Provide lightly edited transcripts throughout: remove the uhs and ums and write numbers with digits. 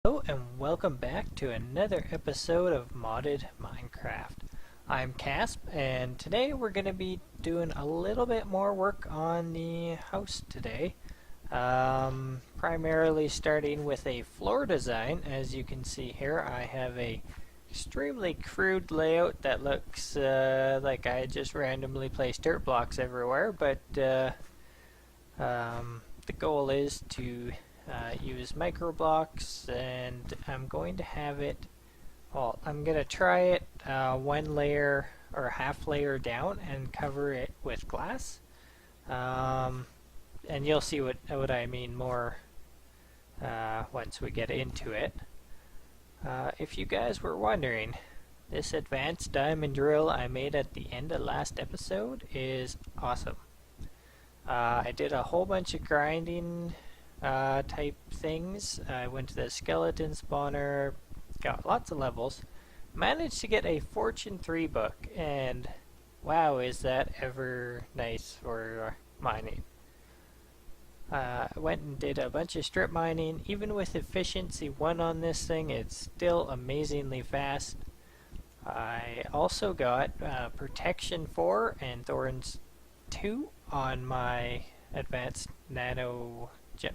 Hello and welcome back to another episode of Modded Minecraft. I'm Casp and today we're going to be doing a little bit more work on the house today. Primarily starting with a floor design. As you can see here, I have a extremely crude layout that looks like I just randomly placed dirt blocks everywhere, but the goal is to use Microblocks, and I'm going to have it, well, I'm going to try it one layer or half layer down and cover it with glass. And you'll see what I mean more once we get into it. If you guys were wondering, this advanced diamond drill I made at the end of last episode is awesome. I did a whole bunch of grinding type things. I went to the skeleton spawner, got lots of levels, managed to get a Fortune 3 book, and wow, is that ever nice for mining. I went and did a bunch of strip mining. Even with efficiency 1 on this thing, it's still amazingly fast. I also got protection 4 and thorns 2 on my advanced nano jetpack.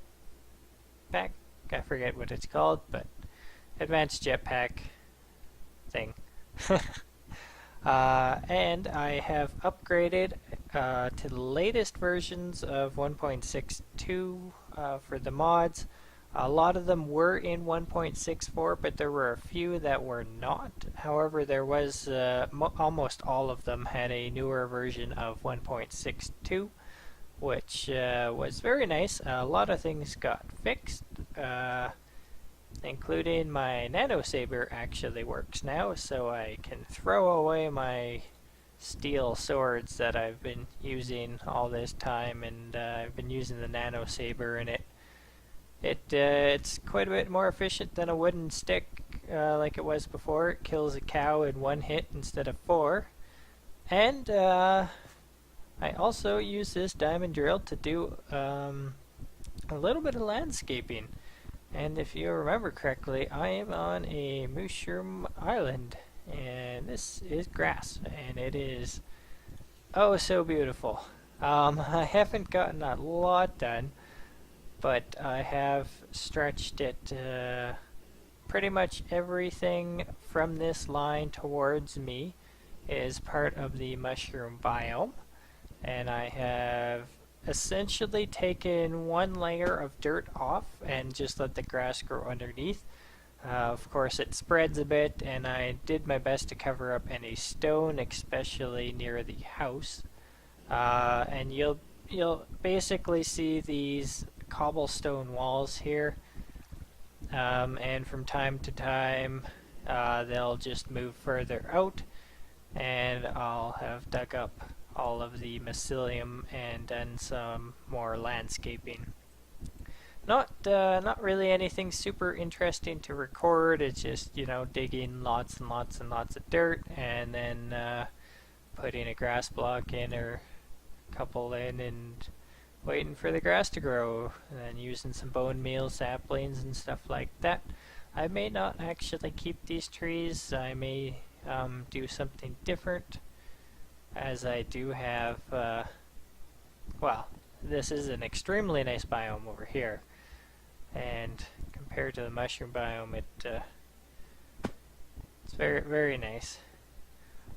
I forget what it's called, but advanced jetpack thing. And I have upgraded to the latest versions of 1.62 for the mods. A lot of them were in 1.64, but there were a few that were not. However, there was almost all of them had a newer version of 1.62, which was very nice. A lot of things got fixed, including my nano saber actually works now, so I can throw away my steel swords that I've been using all this time, and I've been using the nano saber, and it's quite a bit more efficient than a wooden stick like it was before. It kills a cow in 1 hit instead of 4. And I also use this diamond drill to do a little bit of landscaping. And if you remember correctly, I am on a mushroom island, and this is grass, and it is oh so beautiful. I haven't gotten a lot done, but I have stretched it pretty much everything from this line towards me is part of the mushroom biome, and I have essentially taken 1 layer of dirt off and just let the grass grow underneath. Of course it spreads a bit, and I did my best to cover up any stone, especially near the house. And you'll basically see these cobblestone walls here, and from time to time they'll just move further out, and I'll have dug up all of the mycelium and done some more landscaping. Not really anything super interesting to record. It's just, you know, digging lots and lots and lots of dirt, and then putting a grass block in or a couple in and waiting for the grass to grow, and then using some bone meal saplings and stuff like that. I may not actually keep these trees. I may do something different, as I do have, well, this is an extremely nice biome over here, and compared to the mushroom biome, it's very, very nice.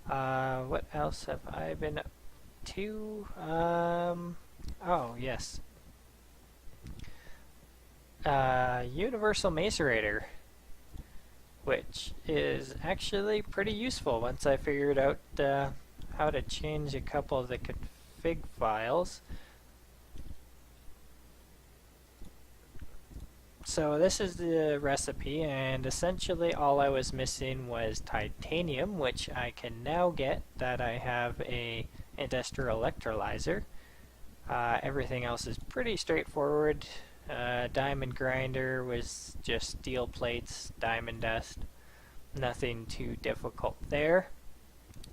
What else have I been up to? Oh, yes. Universal Macerator, which is actually pretty useful once I figured out how to change a couple of the config files. So this is the recipe, and essentially all I was missing was titanium, which I can now get that I have a industrial electrolyzer. Everything else is pretty straightforward. Diamond grinder was just steel plates, diamond dust, nothing too difficult there.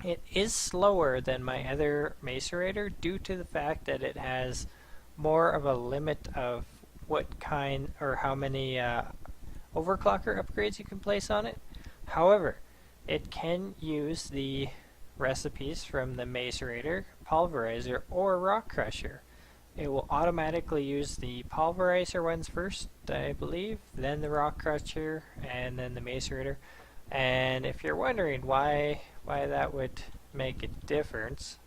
It is slower than my other macerator due to the fact that it has more of a limit of what kind or how many overclocker upgrades you can place on it. However, it can use the recipes from the macerator, pulverizer, or rock crusher. It will automatically use the pulverizer ones first, I believe, then the rock crusher, and then the macerator. And if you're wondering why that would make a difference,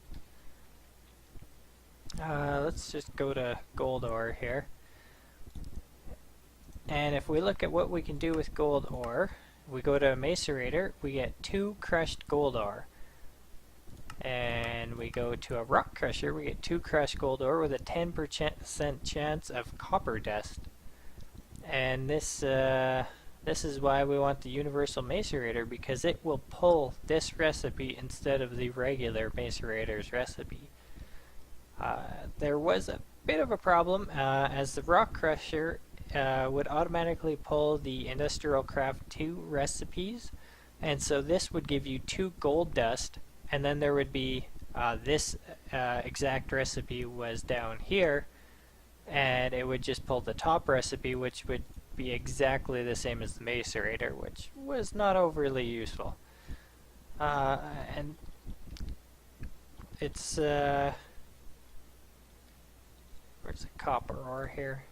let's just go to gold ore here. And if we look at what we can do with gold ore, we go to a macerator, we get 2 crushed gold ore. And we go to a rock crusher, we get 2 crushed gold ore with a 10% chance of copper dust. And this is why we want the universal macerator, because it will pull this recipe instead of the regular macerator's recipe. There was a bit of a problem, as the rock crusher would automatically pull the Industrial Craft 2 recipes, and so this would give you 2 gold dust, and then there would be this exact recipe was down here, and it would just pull the top recipe, which would be exactly the same as the macerator, which was not overly useful. And it's where's the copper ore here?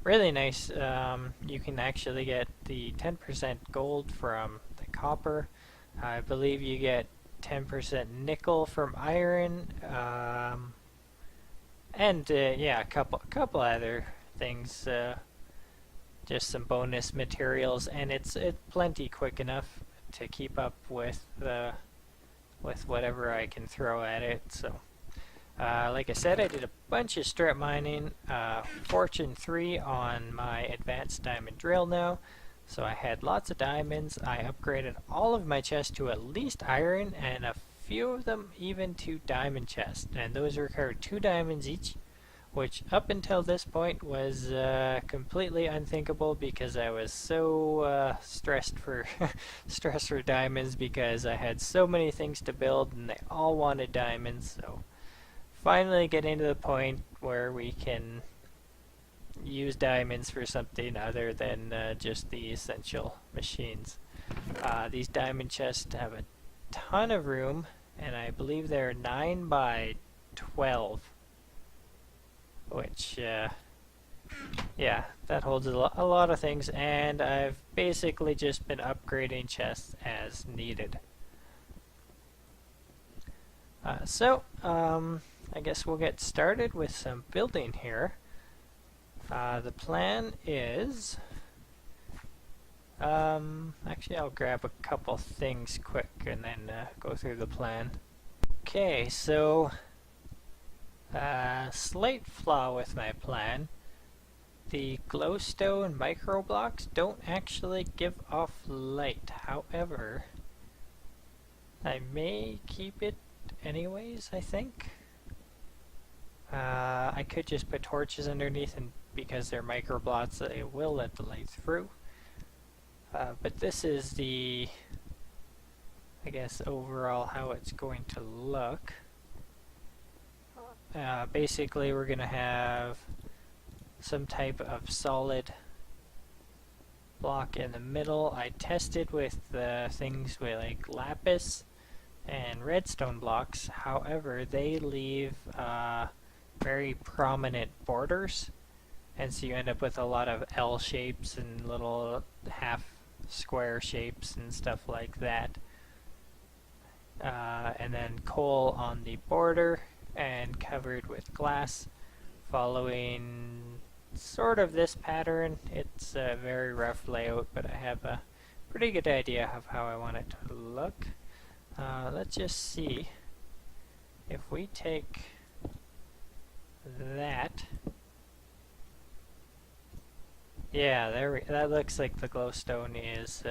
Really nice. You can actually get the 10% gold from the copper. I believe you get 10% nickel from iron, and yeah, a couple other things. Just some bonus materials, and it's plenty quick enough to keep up with whatever I can throw at it. So. Like I said, I did a bunch of strip mining, Fortune 3 on my advanced diamond drill now, so I had lots of diamonds. I upgraded all of my chests to at least iron, and a few of them even to diamond chests, and those required 2 diamonds each, which up until this point was completely unthinkable, because I was so stressed for diamonds, because I had so many things to build and they all wanted diamonds. So finally getting to the point where we can use diamonds for something other than just the essential machines. These diamond chests have a ton of room, and I believe they're 9 by 12, which yeah, that holds a lot of things, and I've basically just been upgrading chests as needed. I guess we'll get started with some building here. The plan is, actually I'll grab a couple things quick and then go through the plan. Okay, so slight flaw with my plan. The glowstone microblocks don't actually give off light. However, I may keep it anyways, I think. I could just put torches underneath, and because they're microblocks, they will let the light through. But this is the, I guess, overall how it's going to look. Basically, we're going to have some type of solid block in the middle. I tested with things with like lapis and redstone blocks. However, they leave very prominent borders, and so you end up with a lot of L shapes and little half square shapes and stuff like that. And then coal on the border and covered with glass, following sort of this pattern. It's a very rough layout, but I have a pretty good idea of how I want it to look. Let's just see if we take that. Yeah, that looks like the glowstone is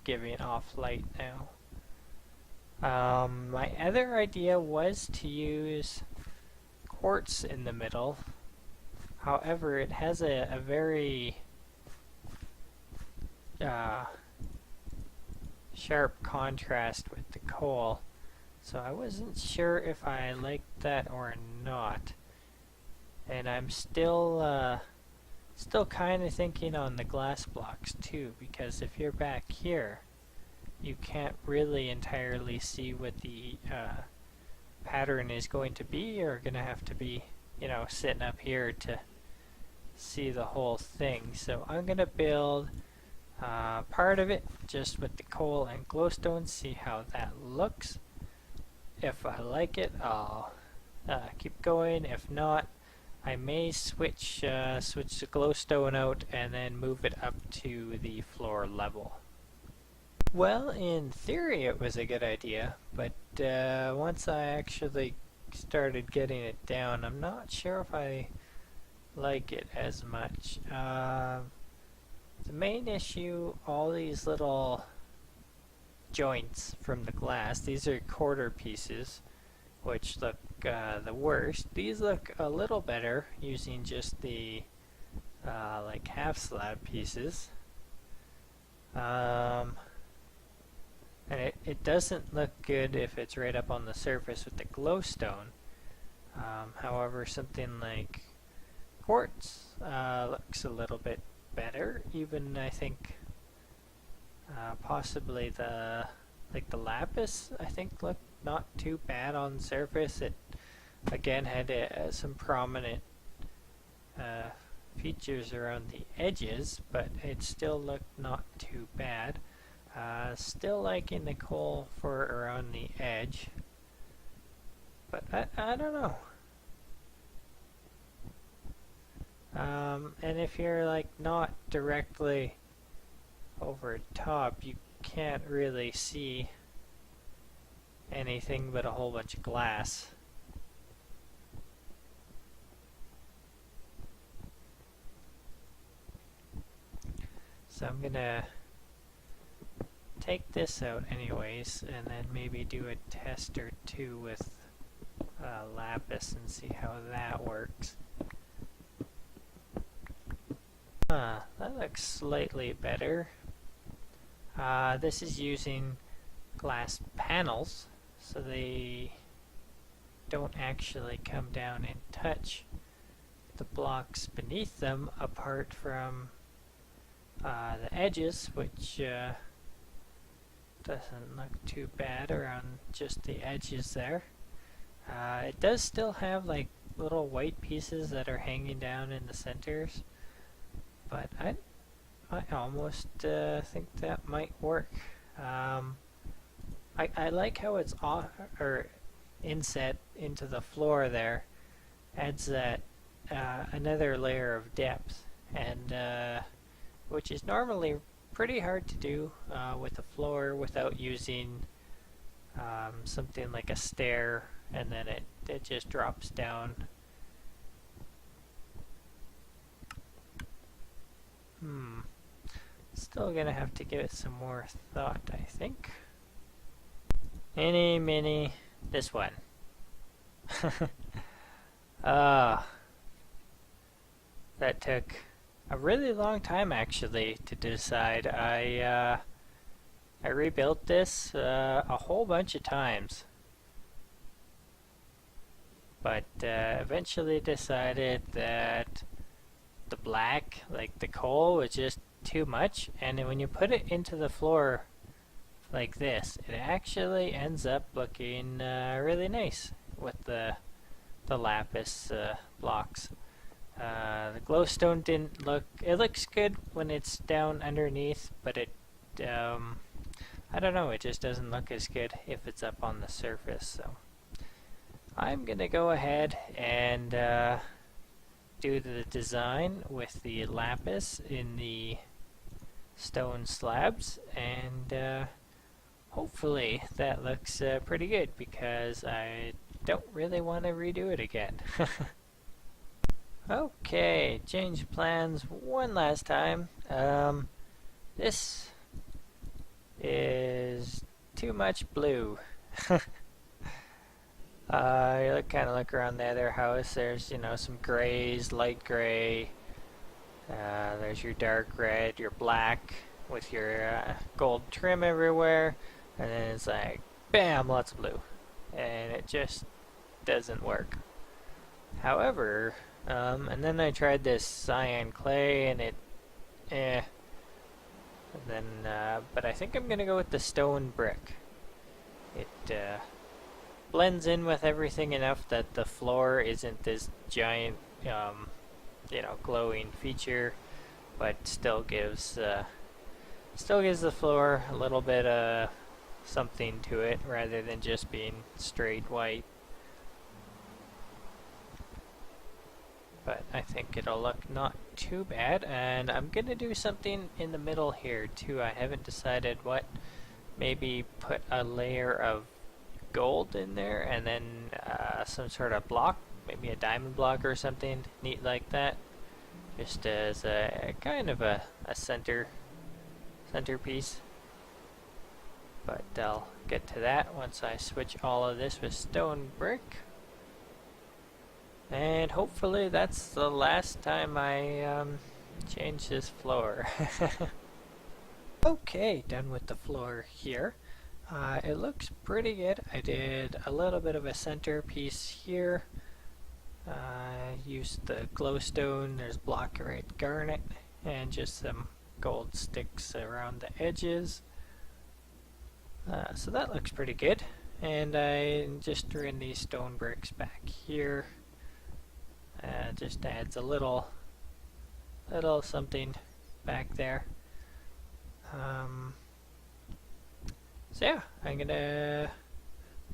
giving off light now. My other idea was to use quartz in the middle. However, it has a very sharp contrast with the coal, so I wasn't sure if I liked that or not. And I'm still Still kind of thinking on the glass blocks too, because if you're back here, you can't really entirely see what the pattern is going to be. You're going to have to be, you know, sitting up here to see the whole thing. So I'm going to build part of it just with the coal and glowstone, see how that looks. If I like it, I'll keep going. If not, I may switch the glowstone out and then move it up to the floor level. Well, in theory it was a good idea, but once I actually started getting it down, I'm not sure if I like it as much. The main issue, all these little joints from the glass, these are quarter pieces, which look the worst. These look a little better using just the like half slab pieces. And it doesn't look good if it's right up on the surface with the glowstone. However, something like quartz looks a little bit better. Even I think possibly the lapis I think looked not too bad on the surface. It again had some prominent features around the edges, but it still looked not too bad. Still liking the coal for around the edge, but I don't know. And if you're like not directly over top, you can't really see anything but a whole bunch of glass. So I'm gonna take this out anyways, and then maybe do a test or two with lapis and see how that works. That looks slightly better. This is using glass panels, so they don't actually come down and touch the blocks beneath them apart from the edges, which doesn't look too bad around just the edges there. It does still have like little white pieces that are hanging down in the centers, but I almost think that might work. I like how it's off or inset into the floor there. Adds that another layer of depth, and which is normally pretty hard to do with the floor without using something like a stair, and then it just drops down. Still gonna have to give it some more thought, I think. Mini, this one. That took a really long time actually to decide. I rebuilt this a whole bunch of times, but eventually decided that the black, like the coal, was just too much, and when you put it into the floor like this, it actually ends up looking really nice with the lapis blocks. The glowstone didn't look, it looks good when it's down underneath, but it I don't know, it just doesn't look as good if it's up on the surface. So I'm gonna go ahead and do the design with the lapis in the stone slabs, and hopefully that looks pretty good, because I don't really want to redo it again. Okay, change plans one last time. This is too much blue. You kind of look around the other house, there's, you know, some grays, light gray, there's your dark red, your black with your gold trim everywhere, and then it's like, bam, lots of blue. And it just doesn't work. However, And then I tried this cyan clay, and it, eh. And then, but I think I'm gonna go with the stone brick. It blends in with everything enough that the floor isn't this giant, glowing feature, but still gives the floor a little bit of something to it rather than just being straight white. But I think it'll look not too bad, and I'm gonna do something in the middle here too. I haven't decided what. Maybe put a layer of gold in there, and then some sort of block, maybe a diamond block or something neat like that, just as a kind of a centerpiece. But I'll get to that once I switch all of this with stone brick. And hopefully that's the last time I change this floor. Okay, done with the floor here. It looks pretty good. I did a little bit of a centerpiece here. Used the glowstone, there's block red garnet, and just some gold sticks around the edges. So that looks pretty good. And I just threw in these stone bricks back here. Just adds a little something back there. So yeah, I'm gonna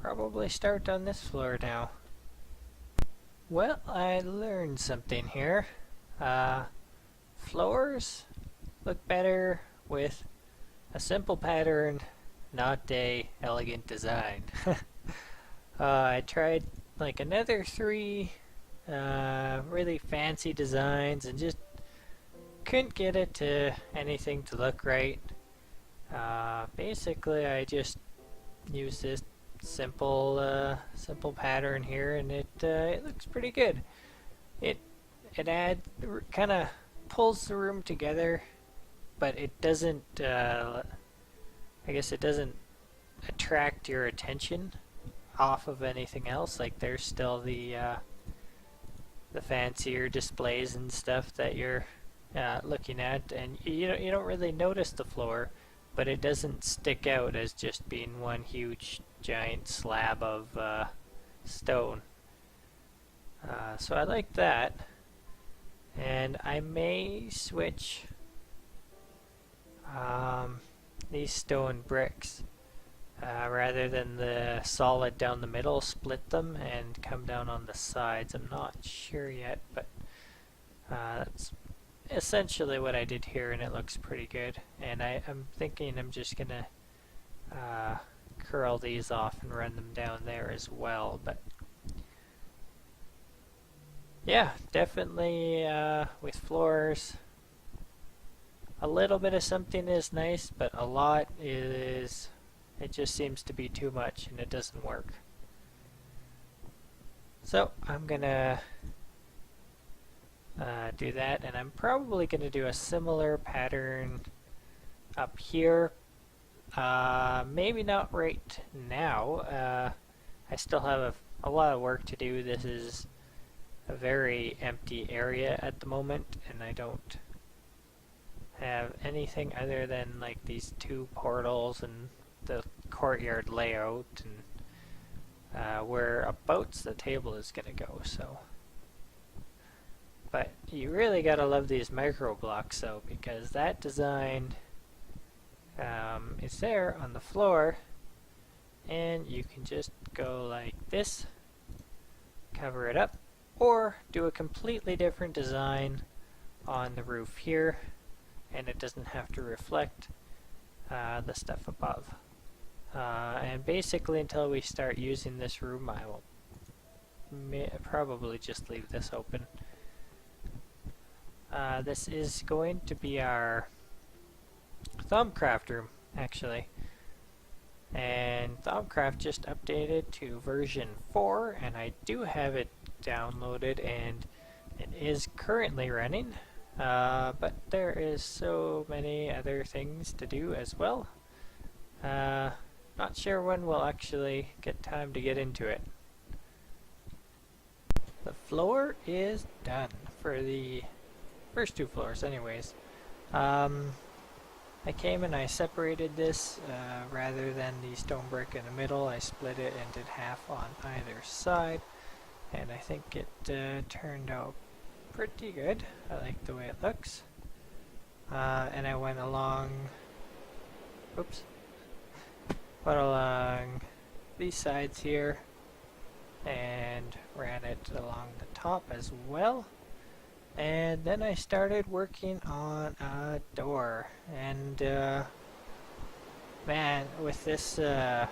probably start on this floor now. Well, I learned something here. Floors look better with a simple pattern, not a elegant design. I tried like another 3 really fancy designs and just couldn't get it to anything to look right. Basically I just used this simple pattern here, and it looks pretty good. It kind of pulls the room together, but it doesn't I guess it doesn't attract your attention off of anything else. Like there's still the fancier displays and stuff that you're looking at, and you don't really notice the floor, but it doesn't stick out as just being one huge giant slab of stone. So I like that, and I may switch these stone bricks rather than the solid down the middle, split them and come down on the sides. I'm not sure yet, but that's essentially what I did here, and it looks pretty good. And I'm thinking I'm just gonna curl these off and run them down there as well. But yeah, definitely with floors, a little bit of something is nice, but a lot is, it just seems to be too much and it doesn't work. So I'm gonna do that, and I'm probably going to do a similar pattern up here. Maybe not right now. I still have a lot of work to do. This is a very empty area at the moment, and I don't have anything other than like these 2 portals and the courtyard layout, and whereabouts the table is going to go. So. But you really gotta love these micro blocks though, because that design is there on the floor, and you can just go like this, cover it up, or do a completely different design on the roof here, and it doesn't have to reflect the stuff above. And basically until we start using this room, I will probably just leave this open. This is going to be our Thaumcraft room, actually. And Thaumcraft just updated to version 4, and I do have it downloaded, and it is currently running. But there is so many other things to do as well. Not sure when we'll actually get time to get into it. The floor is done for the first two floors anyways. I came and I separated this rather than the stone brick in the middle. I split it and did half on either side, and I think it turned out pretty good. I like the way it looks. And I went along these sides here and ran it along the top as well. And then I started working on a door, and man, with this what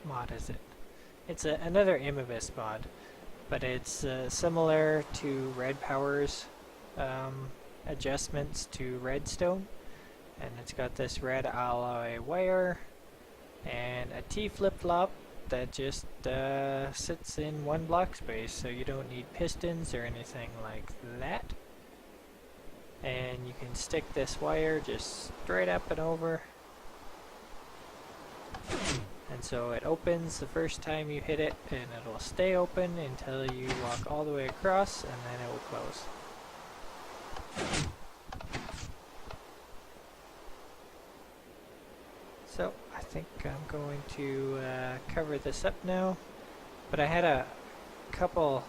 mod is it? It's another Immibis mod, but it's similar to Red Power's adjustments to redstone, and it's got this red alloy wire and a T flip-flop that just sits in one block space, so you don't need pistons or anything like that. And you can stick this wire just straight up and over, and so it opens the first time you hit it, and it'll stay open until you walk all the way across, and then it will close. So I think I'm going to cover this up now, but I had a couple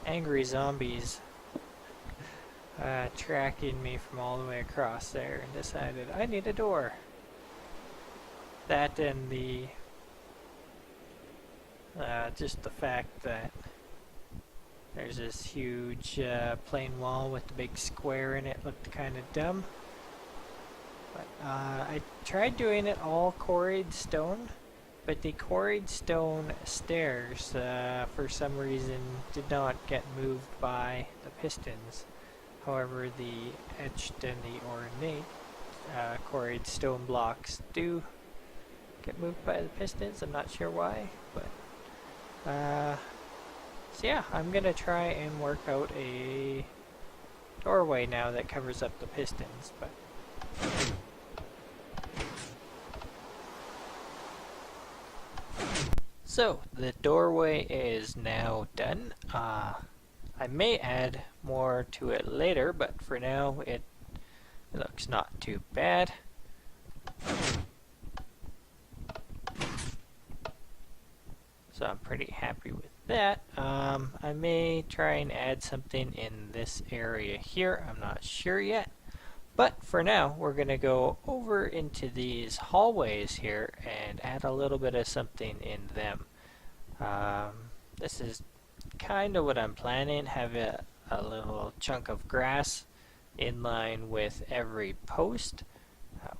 angry zombies tracking me from all the way across there, and decided I need a door. That and the just the fact that there's this huge plain wall with the big square in it looked kind of dumb. But I tried doing it all quarried stone, but the quarried stone stairs for some reason did not get moved by the pistons. However, the etched and the ornate quarried stone blocks do get moved by the pistons. I'm not sure why, but so yeah, I'm gonna try and work out a doorway now that covers up the pistons, but so the doorway is now done. I may add more to it later, but for now it looks not too bad. So I'm pretty happy with that. I may try and add something in this area here. I'm not sure yet. But for now, we're going to go over into these hallways here and add a little bit of something in them. This is kind of what I'm planning. Have a little chunk of grass in line with every post.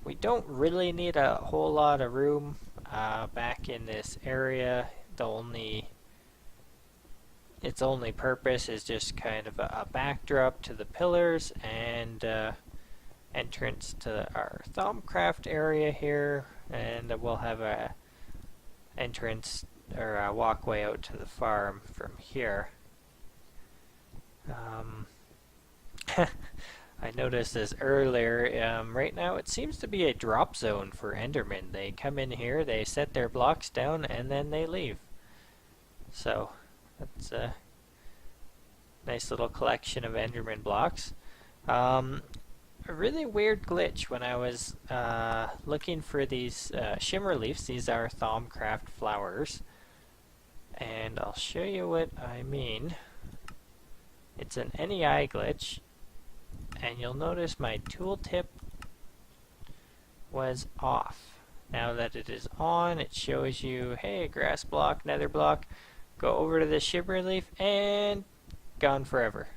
We don't really need a whole lot of room back in this area. Its only purpose is just kind of a backdrop to the pillars and entrance to our Thaumcraft area here, and we'll have a entrance or a walkway out to the farm from here. I noticed this earlier. Right now it seems to be a drop zone for Endermen. They come in here, they set their blocks down, and then they leave. So that's a nice little collection of Enderman blocks. A really weird glitch when I was looking for these shimmer leaves. These are Thaumcraft flowers, and I'll show you what I mean. It's an NEI glitch, and you'll notice my tooltip was off. Now that it is on, it shows you, hey, grass block, nether block, go over to the shimmer leaf, and gone forever.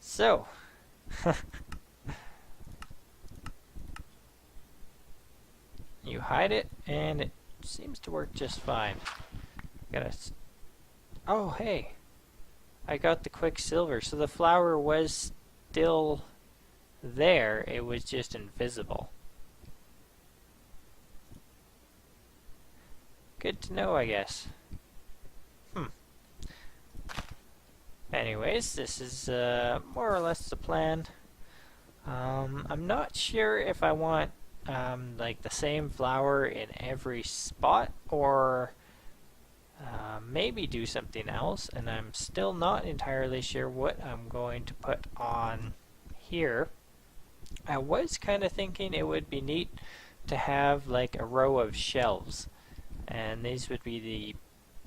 So, you hide it, and it seems to work just fine. Oh, hey, I got the quicksilver. So the flower was still there, it was just invisible. Good to know, I guess. Anyways, this is more or less the plan. I'm not sure if I want like the same flower in every spot, or maybe do something else, and I'm still not entirely sure what I'm going to put on here. I was kind of thinking it would be neat to have like a row of shelves, and these would be the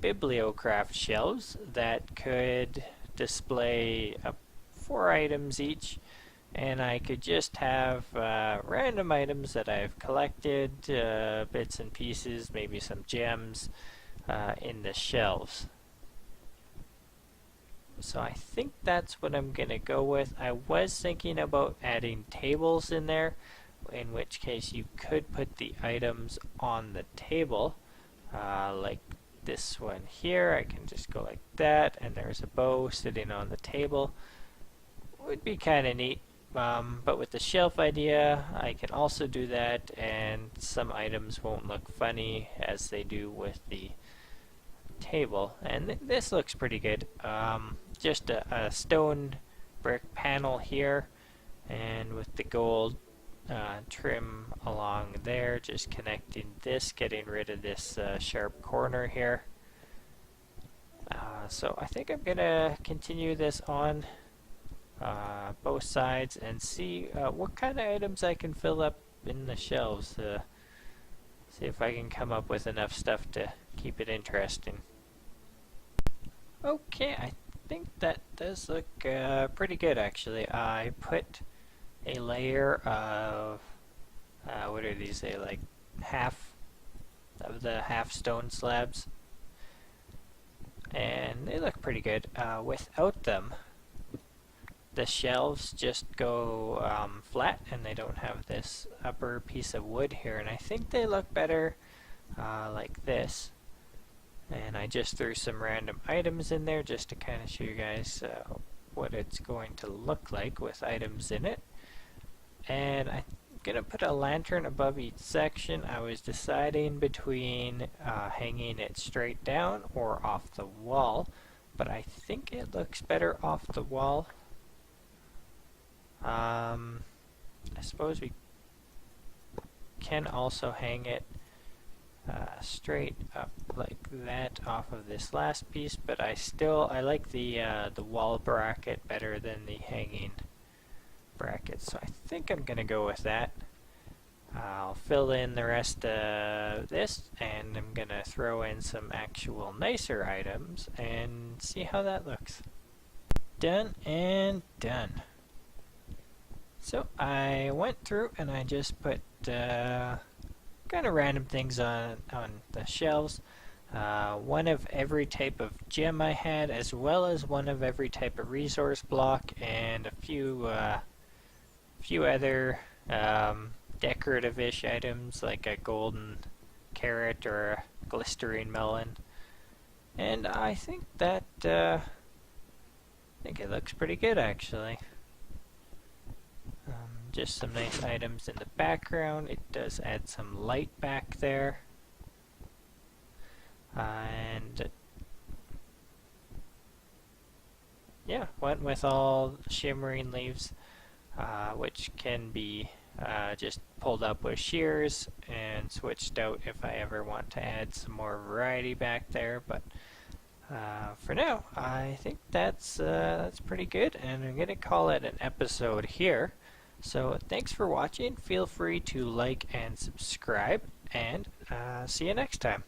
Bibliocraft shelves that could display 4 items each, and I could just have random items that I've collected, bits and pieces, maybe some gems, in the shelves. So I think that's what I'm gonna go with. I was thinking about adding tables in there, in which case you could put the items on the table, like this one here. I can just go like that, and there's a bow sitting on the table. Would be kind of neat. But with the shelf idea, I can also do that, and some items won't look funny as they do with the table. And this looks pretty good. Just a stone brick panel here, and with the gold trim along there, just connecting this, getting rid of this sharp corner here. So I think I'm gonna continue this on both sides and see what kind of items I can fill up in the shelves. See if I can come up with enough stuff to keep it interesting. Okay, I think that does look pretty good actually. I put a layer of what are these? They like half of the half stone slabs, and they look pretty good. Without them, the shelves just go flat, and they don't have this upper piece of wood here, and I think they look better like this. And I just threw some random items in there just to kind of show you guys what it's going to look like with items in it. And I'm gonna put a lantern above each section. I was deciding between hanging it straight down or off the wall, but I think it looks better off the wall. I suppose we can also hang it straight up like that off of this last piece, but I like the wall bracket better than the hanging bracket, so I think I'm gonna go with that. I'll fill in the rest of this, and I'm gonna throw in some actual nicer items and see how that looks. Done and done. So I went through and I just put kind of random things on the shelves. One of every type of gem I had, as well as one of every type of resource block, and a few other decorative-ish items like a golden carrot or a glistering melon. And I think that I think it looks pretty good actually. Just some nice items in the background. It does add some light back there. And yeah, went with all shimmering leaves, which can be just pulled up with shears and switched out if I ever want to add some more variety back there. But for now, I think that's pretty good, and I'm gonna call it an episode here. So thanks for watching. Feel free to like and subscribe, and see you next time.